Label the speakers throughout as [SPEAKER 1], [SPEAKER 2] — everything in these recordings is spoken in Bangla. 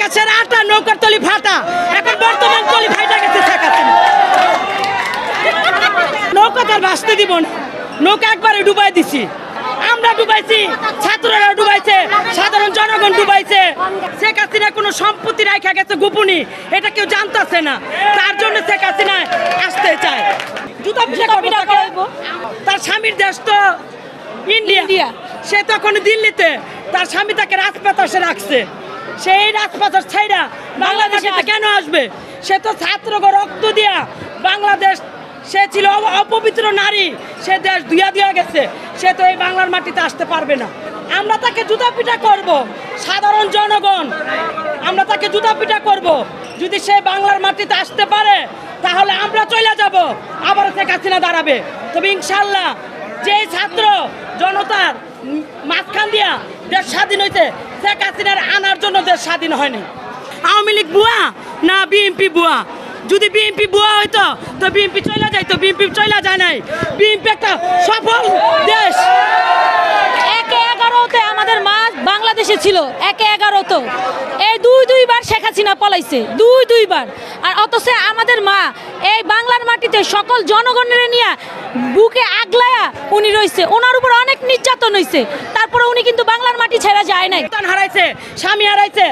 [SPEAKER 1] দেশের আটা নৌকার তলি ফাটা, এখন বর্তমান তলি ফাইটা গেছে শেখ হাসিনা। নৌকা তার ভাসতে দিব না, নৌকা একবারে ডুবাই দিছি, আমরা ডুবাইছি, ছাত্ররা ডুবাইছে, সাধারণ জনগণ ডুবাইছে। শেখ হাসিনা কোনো সম্পত্তি রাখা গেছে গোপনী, এটা কেউ জানতেছে না, তার জন্য শেখ হাসিনা আসতে চায়। জুতা পিটা করবো। তার স্বামীর দেশ তো ইন্ডিয়া, সে তখন দিল্লিতে, তার স্বামী তাকে রাজপাতাসে রাখছে, সেই রাজপাতাস ছাইরা বাংলাদেশে কেন আসবে? সে তো ছাত্রকে রক্ত দিয়া বাংলাদেশ, সে ছিল অপবিত্র নারী, সে দেশ দিয়া গেছে, সে তো এই বাংলার মাটিতে আসতে পারবে না। আমরা তাকে জুতা পিটা করব, সাধারণ জনগণ আমরা তাকে জুতা পিটা করব। যদি সে বাংলার মাটিতে আসতে পারে তাহলে আমরা চলে যাব, আবার শেখ হাসিনা দাঁড়াবে। তবে ইনশাল্লাহ যে ছাত্র জনতার মাঝখান দিয়া দেশ স্বাধীন হয়েছে, শেখ হাসিনার আনার জন্য দেশ স্বাধীন হয়নি। আওয়ামী লীগ বুয়া না বিএনপি বুয়া? যদি বিএনপি বুয়া হইতো তো বিএনপি চলে যাইতো, বিএনপি চলে যায় নাই। বিএনপি একটা সফল দেশ।
[SPEAKER 2] 11-11-তে আমাদের মা বাংলাদেশে ছিল, 11-11-তে এই দুইবার শেখ হাসিনা পলাইছে, দুইবার। আর অথচ আমাদের মা এই বাংলার মাটিতে সকল জনগণের নিয়ে বুকে আগলায়া উনি রয়েছে, ওনার উপর অনেক নির্যাতন হয়েছে, তারপরে উনি কিন্তু বাংলার মাটি ছেড়ে যায় নাই।
[SPEAKER 1] হারাইছে, স্বামী হারাইছে,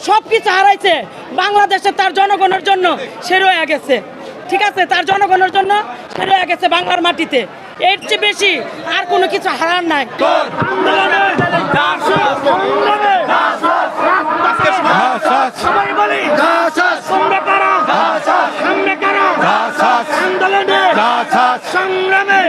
[SPEAKER 1] সবকিছু হারাইছে, বাংলাদেশে তার জনগণের জন্য সে রয়ে গেছে। ঠিক আছে, তার জনগণের জন্য সে রয়ে গেছে বাংলার মাটিতে, এর চেয়ে বেশি আর কোনো কিছু হারার নাই।
[SPEAKER 3] সংগ্রামে